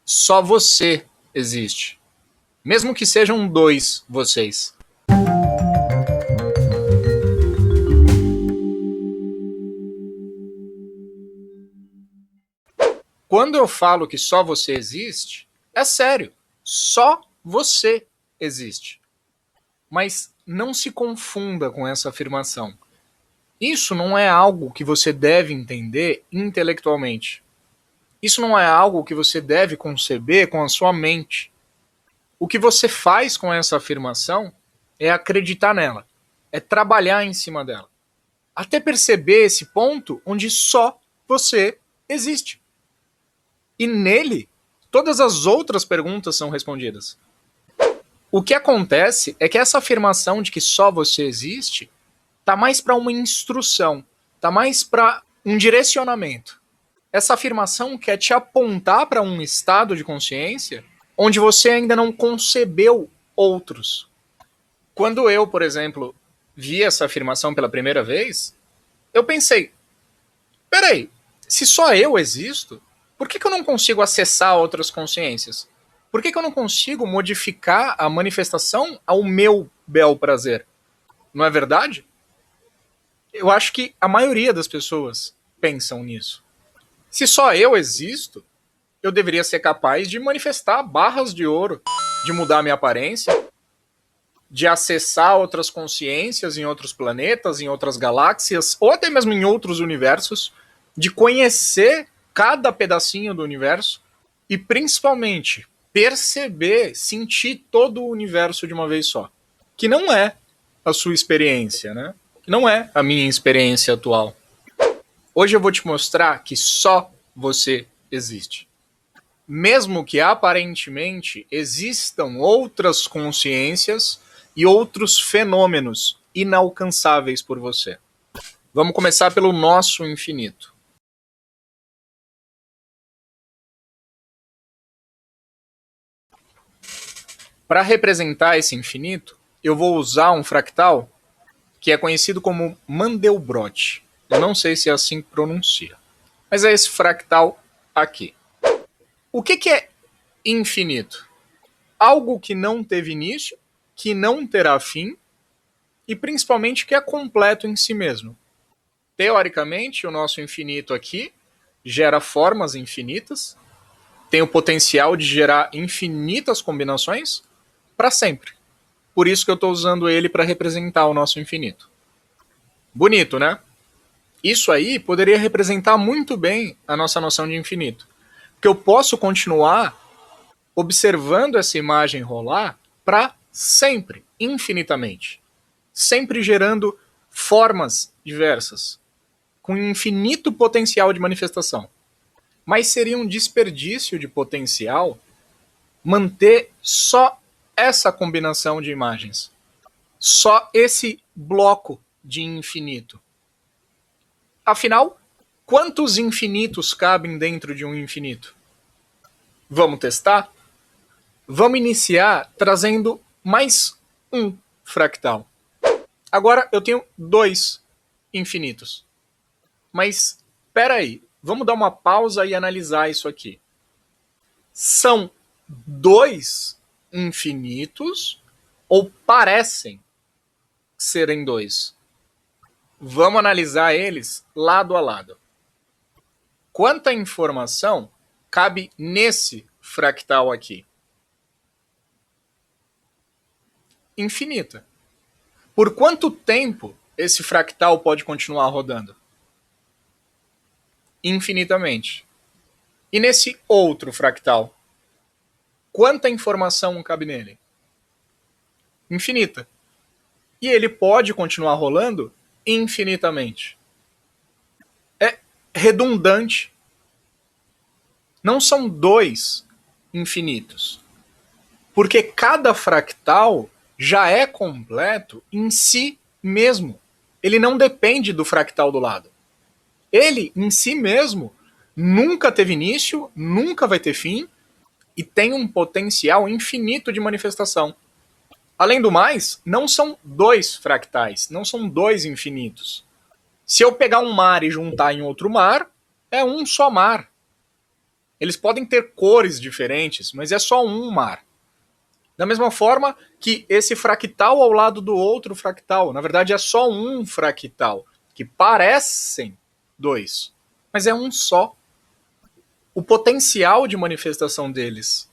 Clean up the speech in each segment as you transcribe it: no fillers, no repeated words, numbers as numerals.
Só você existe. Mesmo que sejam dois vocês. Quando eu falo que só você existe, é sério. Só você existe. Mas não se confunda com essa afirmação. Isso não é algo que você deve entender intelectualmente. Isso não é algo que você deve conceber com a sua mente. O que você faz com essa afirmação é acreditar nela, é trabalhar em cima dela, até perceber esse ponto onde só você existe. E nele, todas as outras perguntas são respondidas. O que acontece é que essa afirmação de que só você existe tá mais para uma instrução, tá mais para um direcionamento. Essa afirmação quer te apontar para um estado de consciência onde você ainda não concebeu outros. Quando eu, por exemplo, vi essa afirmação pela primeira vez, eu pensei, peraí, se só eu existo, por que eu não consigo acessar outras consciências? Por que eu não consigo modificar a manifestação ao meu bel prazer? Não é verdade? Eu acho que a maioria das pessoas pensam nisso. Se só eu existo, eu deveria ser capaz de manifestar barras de ouro, de mudar minha aparência, de acessar outras consciências em outros planetas, em outras galáxias, ou até mesmo em outros universos, de conhecer cada pedacinho do universo e principalmente perceber, sentir todo o universo de uma vez só. Que não é a sua experiência, né? Que não é a minha experiência atual. Hoje eu vou te mostrar que só você existe. Mesmo que aparentemente existam outras consciências e outros fenômenos inalcançáveis por você. Vamos começar pelo nosso infinito. Para representar esse infinito, eu vou usar um fractal que é conhecido como Mandelbrot. Eu não sei se é assim que pronuncia, mas é esse fractal aqui. O que é infinito? Algo que não teve início, que não terá fim e principalmente que é completo em si mesmo. Teoricamente, o nosso infinito aqui gera formas infinitas, tem o potencial de gerar infinitas combinações para sempre. Por isso que eu estou usando ele para representar o nosso infinito. Bonito, né? Isso aí poderia representar muito bem a nossa noção de infinito. Porque eu posso continuar observando essa imagem rolar para sempre, infinitamente. Sempre gerando formas diversas, com infinito potencial de manifestação. Mas seria um desperdício de potencial manter só essa combinação de imagens. Só esse bloco de infinito. Afinal, quantos infinitos cabem dentro de um infinito? Vamos testar? Vamos iniciar trazendo mais um fractal. Agora eu tenho dois infinitos. Mas, espera aí, vamos dar uma pausa e analisar isso aqui. São dois infinitos ou parecem serem dois? Vamos analisar eles lado a lado. Quanta informação cabe nesse fractal aqui? Infinita. Por quanto tempo esse fractal pode continuar rodando? Infinitamente. E nesse outro fractal? Quanta informação cabe nele? Infinita. E ele pode continuar rolando infinitamente. É redundante. Não são dois infinitos. Porque cada fractal já é completo em si mesmo. Ele não depende do fractal do lado. Ele, em si mesmo, nunca teve início, nunca vai ter fim e tem um potencial infinito de manifestação. Além do mais, não são dois fractais, não são dois infinitos. Se eu pegar um mar e juntar em outro mar, é um só mar. Eles podem ter cores diferentes, mas é só um mar. Da mesma forma que esse fractal ao lado do outro fractal, na verdade é só um fractal, que parecem dois, mas é um só. O potencial de manifestação deles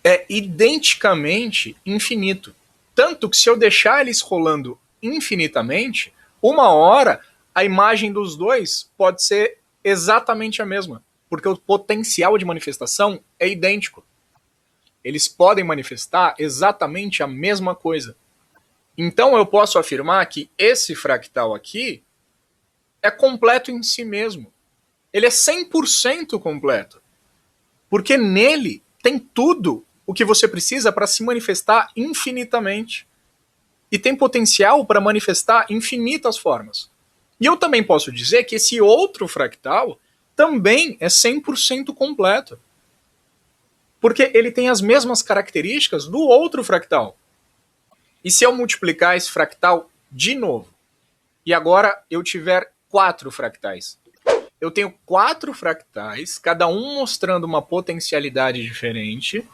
é identicamente infinito. Tanto que se eu deixar eles rolando infinitamente, uma hora a imagem dos dois pode ser exatamente a mesma, porque o potencial de manifestação é idêntico. Eles podem manifestar exatamente a mesma coisa. Então eu posso afirmar que esse fractal aqui é completo em si mesmo. Ele é 100% completo. Porque nele tem tudo o que você precisa para se manifestar infinitamente. E tem potencial para manifestar infinitas formas. E eu também posso dizer que esse outro fractal também é 100% completo. Porque ele tem as mesmas características do outro fractal. E se eu multiplicar esse fractal de novo, e agora eu tiver 4 fractais? Eu tenho 4 fractais, cada um mostrando uma potencialidade diferente,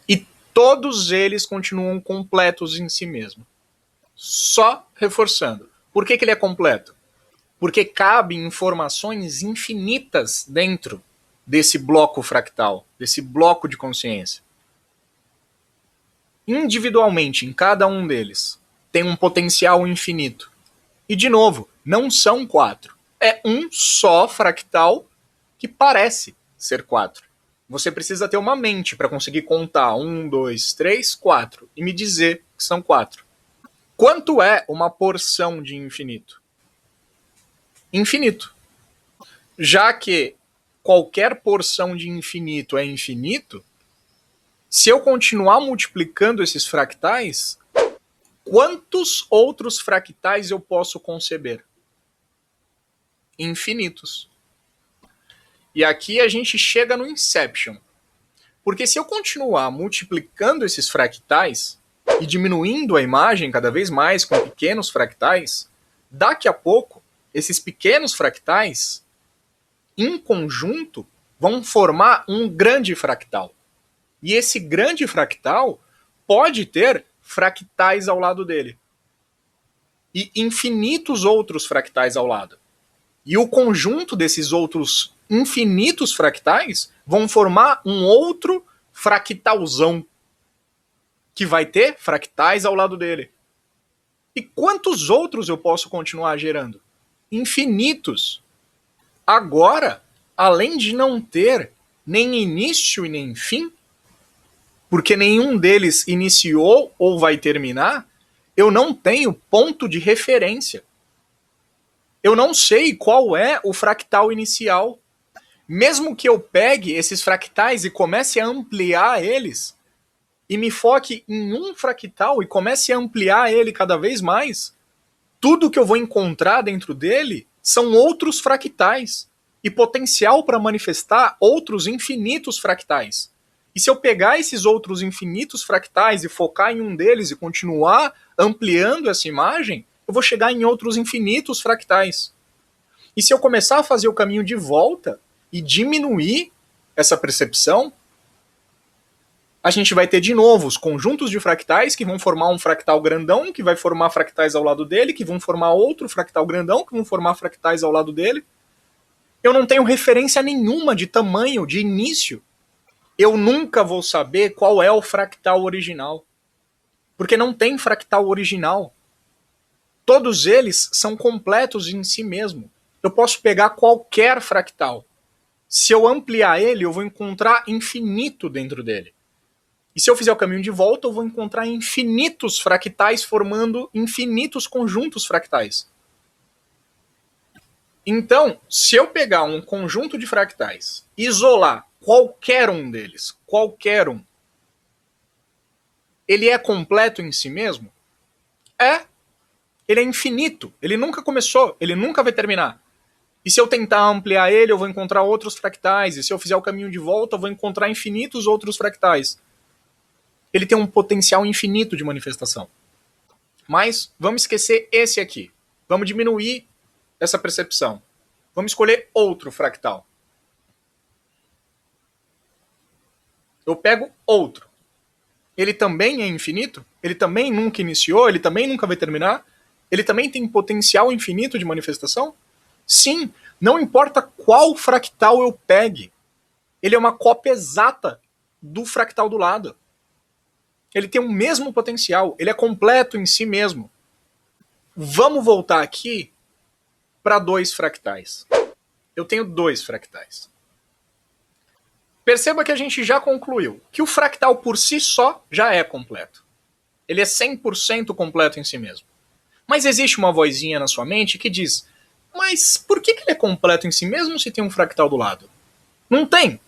e todos eles continuam completos em si mesmo. Só reforçando. Por que ele é completo? Porque cabem informações infinitas dentro desse bloco fractal, desse bloco de consciência. Individualmente, em cada um deles, tem um potencial infinito. E, de novo, não são 4. É um só fractal que parece ser 4. Você precisa ter uma mente para conseguir contar 1, 2, 3, 4 e me dizer que são 4. Quanto é uma porção de infinito? Infinito. Já que qualquer porção de infinito é infinito, se eu continuar multiplicando esses fractais, quantos outros fractais eu posso conceber? Infinitos. E aqui a gente chega no Inception. Porque se eu continuar multiplicando esses fractais e diminuindo a imagem cada vez mais com pequenos fractais, daqui a pouco, esses pequenos fractais, em conjunto, vão formar um grande fractal. E esse grande fractal pode ter fractais ao lado dele. E infinitos outros fractais ao lado. E o conjunto desses outros infinitos fractais vão formar um outro fractalzão, que vai ter fractais ao lado dele. E quantos outros eu posso continuar gerando? Infinitos. Agora, além de não ter nem início e nem fim, porque nenhum deles iniciou ou vai terminar, eu não tenho ponto de referência. Eu não sei qual é o fractal inicial. Mesmo que eu pegue esses fractais e comece a ampliar eles, e me foque em um fractal e comece a ampliar ele cada vez mais, tudo que eu vou encontrar dentro dele são outros fractais e potencial para manifestar outros infinitos fractais. E se eu pegar esses outros infinitos fractais e focar em um deles e continuar ampliando essa imagem, eu vou chegar em outros infinitos fractais. E se eu começar a fazer o caminho de volta e diminuir essa percepção, a gente vai ter de novo os conjuntos de fractais que vão formar um fractal grandão, que vai formar fractais ao lado dele, que vão formar outro fractal grandão, que vão formar fractais ao lado dele. Eu não tenho referência nenhuma de tamanho, de início. Eu nunca vou saber qual é o fractal original. Porque não tem fractal original. Todos eles são completos em si mesmo. Eu posso pegar qualquer fractal. Se eu ampliar ele, eu vou encontrar infinito dentro dele. E se eu fizer o caminho de volta, eu vou encontrar infinitos fractais formando infinitos conjuntos fractais. Então, se eu pegar um conjunto de fractais, isolar qualquer um deles, qualquer um, ele é completo em si mesmo? É. Ele é infinito. Ele nunca começou, ele nunca vai terminar. E se eu tentar ampliar ele, eu vou encontrar outros fractais. E se eu fizer o caminho de volta, eu vou encontrar infinitos outros fractais. Ele tem um potencial infinito de manifestação. Mas vamos esquecer esse aqui. Vamos diminuir essa percepção. Vamos escolher outro fractal. Eu pego outro. Ele também é infinito? Ele também nunca iniciou? Ele também nunca vai terminar? Ele também tem potencial infinito de manifestação? Sim, não importa qual fractal eu pegue, ele é uma cópia exata do fractal do lado. Ele tem o mesmo potencial, ele é completo em si mesmo. Vamos voltar aqui para 2 fractais. Eu tenho 2 fractais. Perceba que a gente já concluiu que o fractal por si só já é completo. Ele é 100% completo em si mesmo. Mas existe uma vozinha na sua mente que diz: mas por que ele é completo em si mesmo se tem um fractal do lado? Não tem.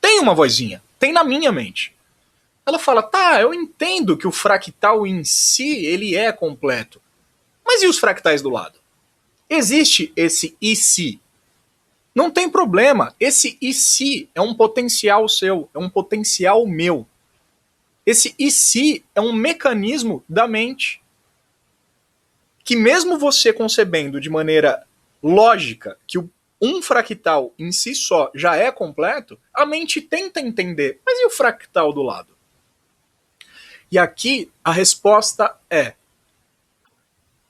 Tem uma vozinha. Tem na minha mente. Ela fala: tá, eu entendo que o fractal em si ele é completo. Mas e os fractais do lado? Existe esse e se? Não tem problema. Esse e se é um potencial seu, é um potencial meu. Esse e se é um mecanismo da mente. Que mesmo você concebendo de maneira lógica que um fractal em si só já é completo, a mente tenta entender, mas e o fractal do lado? E aqui a resposta é: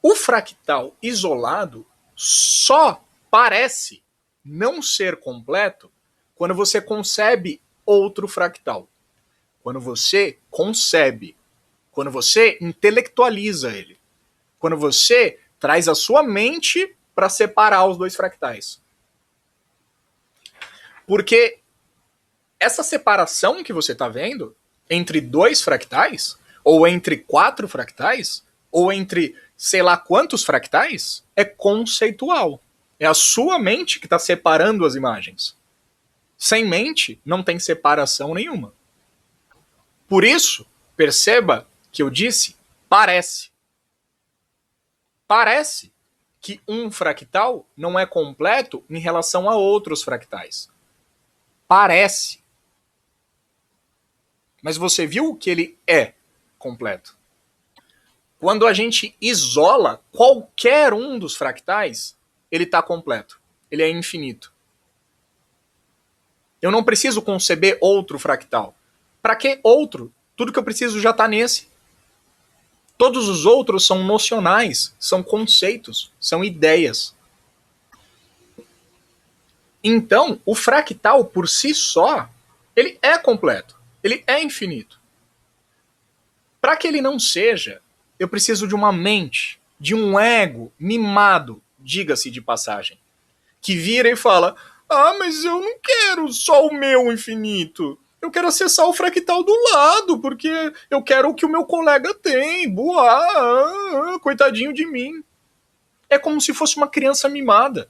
o fractal isolado só parece não ser completo quando você concebe outro fractal. Quando você concebe, quando você intelectualiza ele. Quando você traz a sua mente para separar os 2 fractais. Porque essa separação que você está vendo entre 2 fractais, ou entre 4 fractais, ou entre sei lá quantos fractais, é conceitual. É a sua mente que está separando as imagens. Sem mente, não tem separação nenhuma. Por isso, perceba que eu disse parece. Parece que um fractal não é completo em relação a outros fractais. Parece. Mas você viu que ele é completo. Quando a gente isola qualquer um dos fractais, ele está completo. Ele é infinito. Eu não preciso conceber outro fractal. Para que outro? Tudo que eu preciso já está nesse. Todos os outros são nocionais, são conceitos, são ideias. Então, o fractal por si só, ele é completo, ele é infinito. Para que ele não seja, eu preciso de uma mente, de um ego mimado, diga-se de passagem, que vira e fala: ah, mas eu não quero só o meu infinito. Eu quero acessar o fractal do lado, porque eu quero o que o meu colega tem. Boa, coitadinho de mim. É como se fosse uma criança mimada.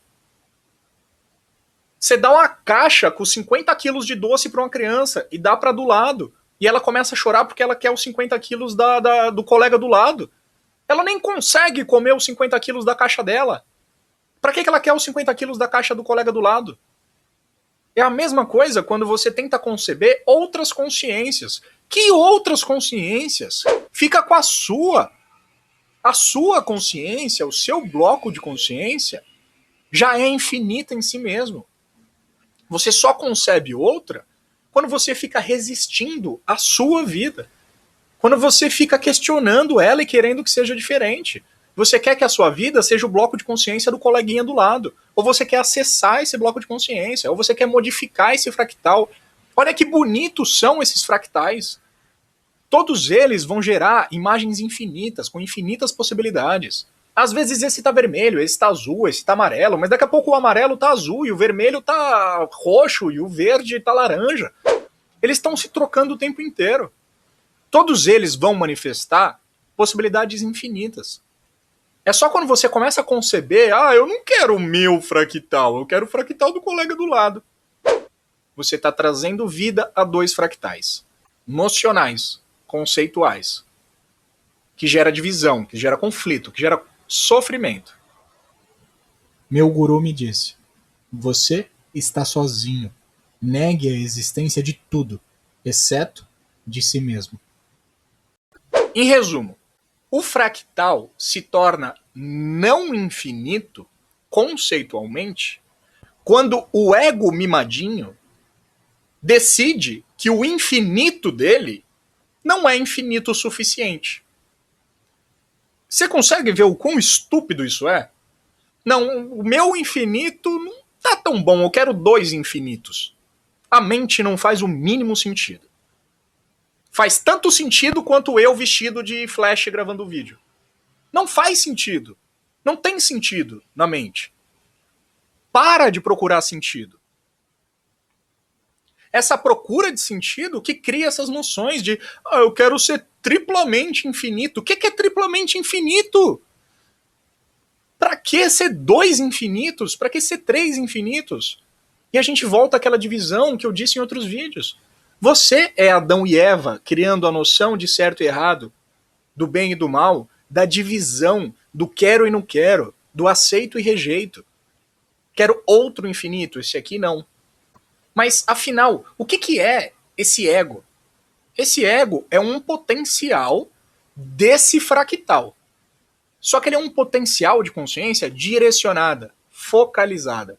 Você dá uma caixa com 50 quilos de doce para uma criança e dá para do lado. E ela começa a chorar porque ela quer os 50 quilos do colega do lado. Ela nem consegue comer os 50 quilos da caixa dela. Para que ela quer os 50 quilos da caixa do colega do lado? É a mesma coisa quando você tenta conceber outras consciências. Que outras consciências? Fica com a sua. A sua consciência, o seu bloco de consciência, já é infinita em si mesmo. Você só concebe outra quando você fica resistindo à sua vida. Quando você fica questionando ela e querendo que seja diferente. Você quer que a sua vida seja o bloco de consciência do coleguinha do lado. Ou você quer acessar esse bloco de consciência. Ou você quer modificar esse fractal. Olha que bonitos são esses fractais. Todos eles vão gerar imagens infinitas, com infinitas possibilidades. Às vezes esse tá vermelho, esse tá azul, esse tá amarelo, mas daqui a pouco o amarelo tá azul, e o vermelho tá roxo, e o verde tá laranja. Eles estão se trocando o tempo inteiro. Todos eles vão manifestar possibilidades infinitas. É só quando você começa a conceber: ah, eu não quero o meu fractal, eu quero o fractal do colega do lado. Você está trazendo vida a 2 fractais. Nocionais, conceituais. Que gera divisão, que gera conflito, que gera sofrimento. Meu guru me disse: você está sozinho. Negue a existência de tudo, exceto de si mesmo. Em resumo, o fractal se torna não infinito, conceitualmente, quando o ego mimadinho decide que o infinito dele não é infinito o suficiente. Você consegue ver o quão estúpido isso é? Não, o meu infinito não tá tão bom, eu quero 2 infinitos. A mente não faz o mínimo sentido. Faz tanto sentido quanto eu vestido de flash gravando vídeo. Não faz sentido. Não tem sentido na mente. Para de procurar sentido. Essa procura de sentido que cria essas noções de eu quero ser triplamente infinito. O que é triplamente infinito? Pra que ser 2 infinitos? Pra que ser 3 infinitos? E a gente volta àquela divisão que eu disse em outros vídeos. Você é Adão e Eva criando a noção de certo e errado, do bem e do mal, da divisão, do quero e não quero, do aceito e rejeito. Quero outro infinito, esse aqui não. Mas, afinal, o que é esse ego? Esse ego é um potencial desse fractal. Só que ele é um potencial de consciência direcionada, focalizada.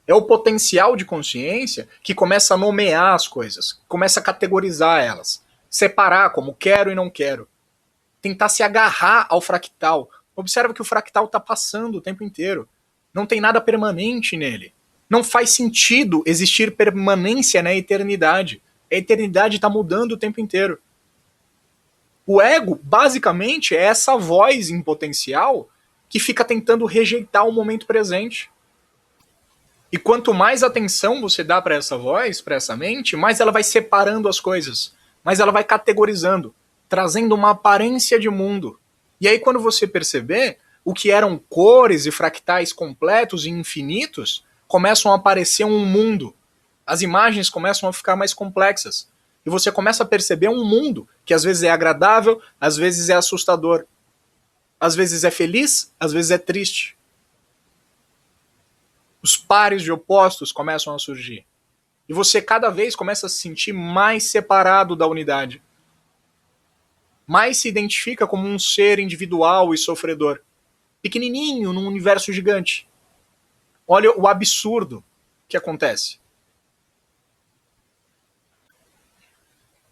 É o potencial de consciência que começa a nomear as coisas, começa a categorizar elas, separar como quero e não quero, tentar se agarrar ao fractal. Observa que o fractal está passando o tempo inteiro. Não tem nada permanente nele. Não faz sentido existir permanência na eternidade. A eternidade está mudando o tempo inteiro. O ego, basicamente, é essa voz em potencial que fica tentando rejeitar o momento presente. E quanto mais atenção você dá para essa voz, para essa mente, mais ela vai separando as coisas, mais ela vai categorizando, trazendo uma aparência de mundo. E aí, quando você perceber, o que eram cores e fractais completos e infinitos, começam a aparecer um mundo. As imagens começam a ficar mais complexas. E você começa a perceber um mundo que às vezes é agradável, às vezes é assustador. Às vezes é feliz, às vezes é triste. Os pares de opostos começam a surgir. E você cada vez começa a se sentir mais separado da unidade. Mais se identifica como um ser individual e sofredor. Pequenininho num universo gigante. Olha o absurdo que acontece.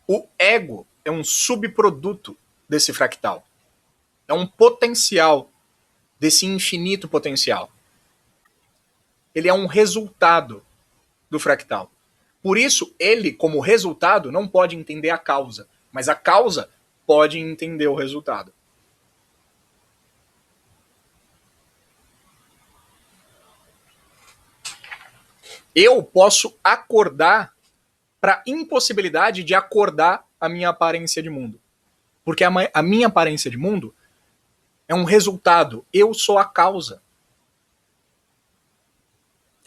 O ego é um subproduto desse fractal. É um potencial desse infinito potencial. Ele é um resultado do fractal. Por isso, ele, como resultado, não pode entender a causa, mas a causa pode entender o resultado. Eu posso acordar para a impossibilidade de acordar a minha aparência de mundo. Porque a minha aparência de mundo é um resultado. Eu sou a causa.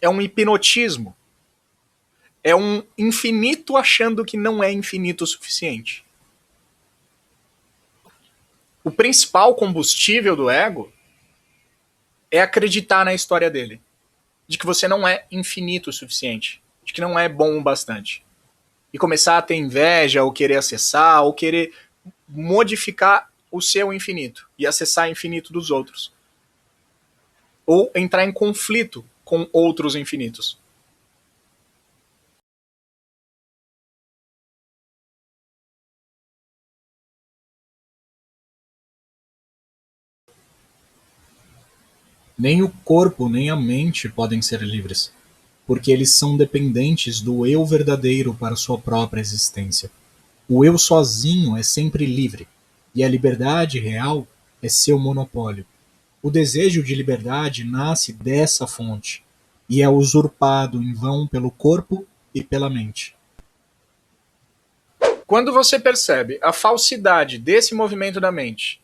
É um hipnotismo. É um infinito achando que não é infinito o suficiente. O principal combustível do ego é acreditar na história dele. De que você não é infinito o suficiente. De que não é bom o bastante. E começar a ter inveja, ou querer acessar, ou querer modificar o seu infinito. E acessar o infinito dos outros. Ou entrar em conflito com outros infinitos. Nem o corpo nem a mente podem ser livres, porque eles são dependentes do eu verdadeiro para sua própria existência. O eu sozinho é sempre livre, e a liberdade real é seu monopólio. O desejo de liberdade nasce dessa fonte, e é usurpado em vão pelo corpo e pela mente. Quando você percebe a falsidade desse movimento da mente,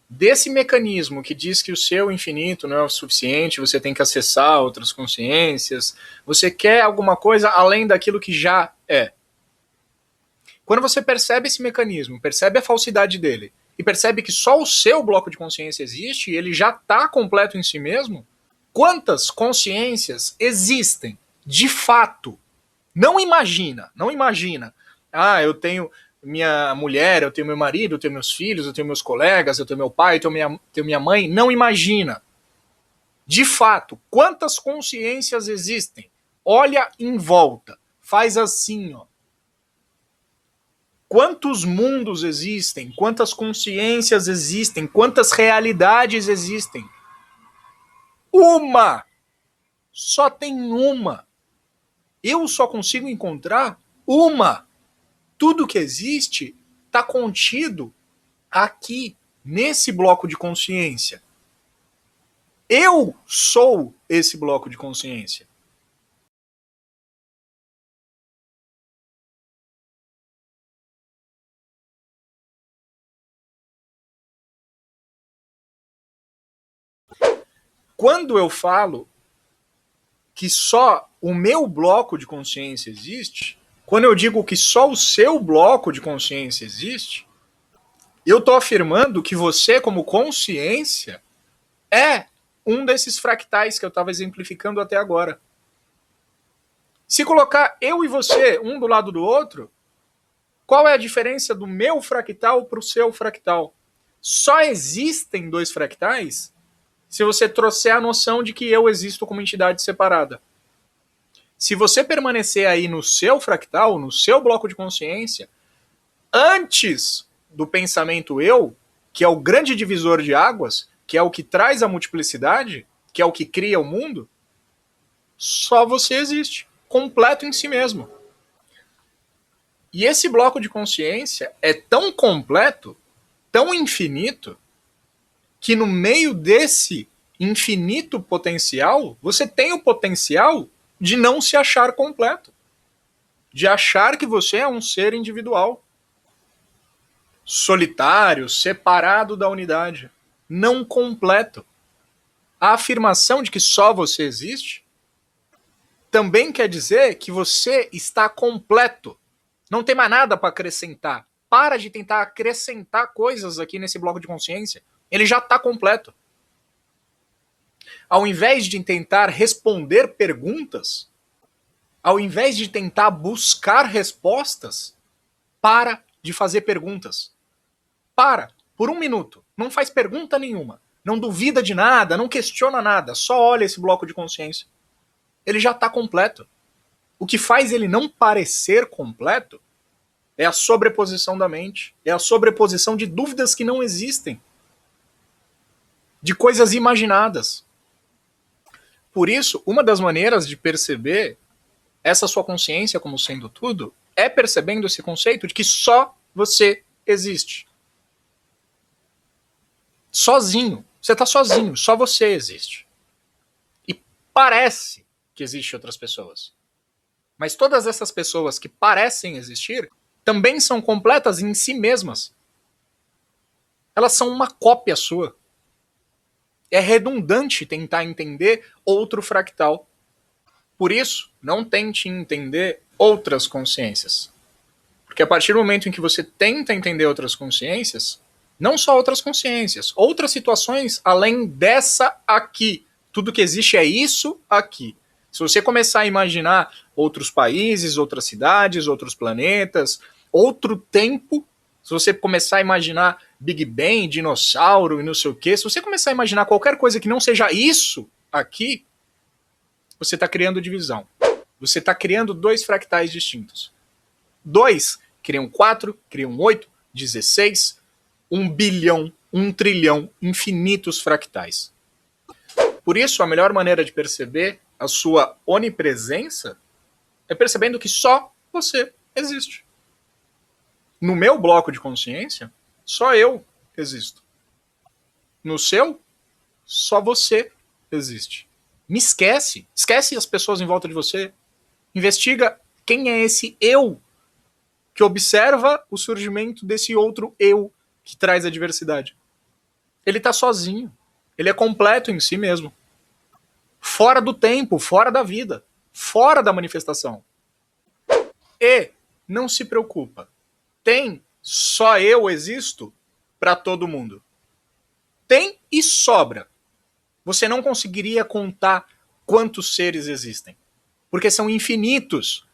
desse mecanismo que diz que o seu infinito não é o suficiente, você tem que acessar outras consciências, você quer alguma coisa além daquilo que já é. Quando você percebe esse mecanismo, percebe a falsidade dele, e percebe que só o seu bloco de consciência existe e ele já está completo em si mesmo, quantas consciências existem de fato? Não imagina, não imagina. Ah, eu tenho minha mulher, eu tenho meu marido, eu tenho meus filhos, eu tenho meus colegas, eu tenho meu pai, eu tenho minha mãe. Não imagina. De fato, quantas consciências existem? Olha em volta. faz assim, ó. Quantos mundos existem? Quantas consciências existem? Quantas realidades existem? Uma! Só tem uma. Eu só consigo encontrar uma. Tudo que existe está contido aqui, nesse bloco de consciência. Eu sou esse bloco de consciência. Quando eu falo que só o meu bloco de consciência existe, quando eu digo que só o seu bloco de consciência existe, eu estou afirmando que você, como consciência, é um desses fractais que eu estava exemplificando até agora. Se colocar eu e você um do lado do outro, qual é a diferença do meu fractal para o seu fractal? Só existem dois fractais se você trouxer a noção de que eu existo como entidade separada. Se você permanecer aí no seu fractal, no seu bloco de consciência, antes do pensamento eu, que é o grande divisor de águas, que é o que traz a multiplicidade, que é o que cria o mundo, só você existe, completo em si mesmo. E esse bloco de consciência é tão completo, tão infinito, que no meio desse infinito potencial, você tem o potencial de não se achar completo, de achar que você é um ser individual, solitário, separado da unidade, não completo. A afirmação de que só você existe também quer dizer que você está completo. Não tem mais nada para acrescentar. Para de tentar acrescentar coisas aqui nesse bloco de consciência. Ele já está completo. Ao invés de tentar responder perguntas, ao invés de tentar buscar respostas, para de fazer perguntas. Para, por um minuto. Não faz pergunta nenhuma. Não duvida de nada, não questiona nada. Só olha esse bloco de consciência. Ele já está completo. O que faz ele não parecer completo é a sobreposição da mente. É a sobreposição de dúvidas que não existem. De coisas imaginadas. Por isso, uma das maneiras de perceber essa sua consciência como sendo tudo é percebendo esse conceito de que só você existe. Sozinho. Você está sozinho, só você existe. E parece que existem outras pessoas. Mas todas essas pessoas que parecem existir também são completas em si mesmas. Elas são uma cópia sua. É redundante tentar entender outro fractal. Por isso, não tente entender outras consciências. Porque a partir do momento em que você tenta entender outras consciências, não só outras consciências, outras situações além dessa aqui. Tudo que existe é isso aqui. Se você começar a imaginar outros países, outras cidades, outros planetas, outro tempo, se você começar a imaginar Big Bang, dinossauro e não sei o quê, se você começar a imaginar qualquer coisa que não seja isso aqui, você está criando divisão. Você está criando dois fractais distintos. 2 criam 4, criam 8, 16, 1 bilhão, 1 trilhão, infinitos fractais. Por isso, a melhor maneira de perceber a sua onipresença é percebendo que só você existe. No meu bloco de consciência, só eu existo. No seu, só você existe. Me esquece. Esquece as pessoas em volta de você. Investiga quem é esse eu que observa o surgimento desse outro eu que traz a diversidade. Ele está sozinho. Ele é completo em si mesmo. Fora do tempo, fora da vida, fora da manifestação. E não se preocupa. Tem só eu existo para todo mundo. Tem e sobra. Você não conseguiria contar quantos seres existem. Porque são infinitos.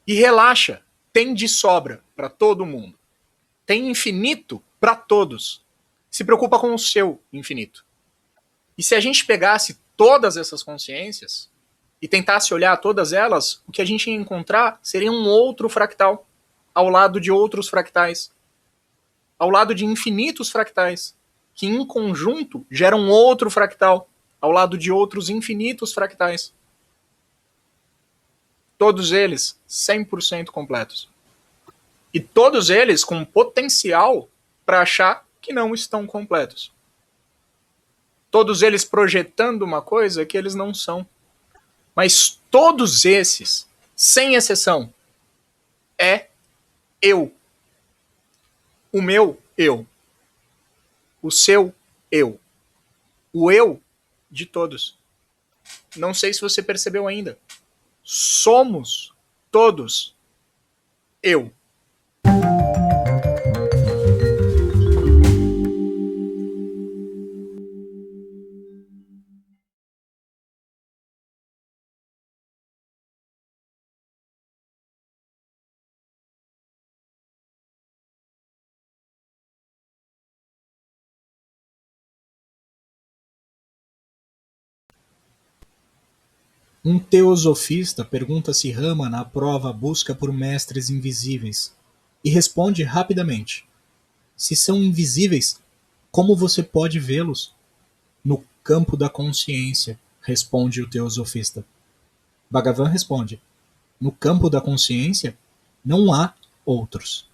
E relaxa, tem de sobra para todo mundo. Tem infinito para todos. Se preocupa com o seu infinito. E se a gente pegasse todas essas consciências e tentasse olhar todas elas, o que a gente ia encontrar seria um outro fractal, ao lado de outros fractais, ao lado de infinitos fractais, que em conjunto geram outro fractal, ao lado de outros infinitos fractais. Todos eles 100% completos. E todos eles com potencial para achar que não estão completos. Todos eles projetando uma coisa que eles não são. Mas todos esses, sem exceção, é eu. O meu eu. O seu eu. O eu de todos. Não sei se você percebeu ainda. Somos todos eu. Um teosofista pergunta se Rama na prova busca por mestres invisíveis e responde rapidamente: se são invisíveis, como você pode vê-los? No campo da consciência, responde o teosofista. Bhagavan responde: no campo da consciência não há outros.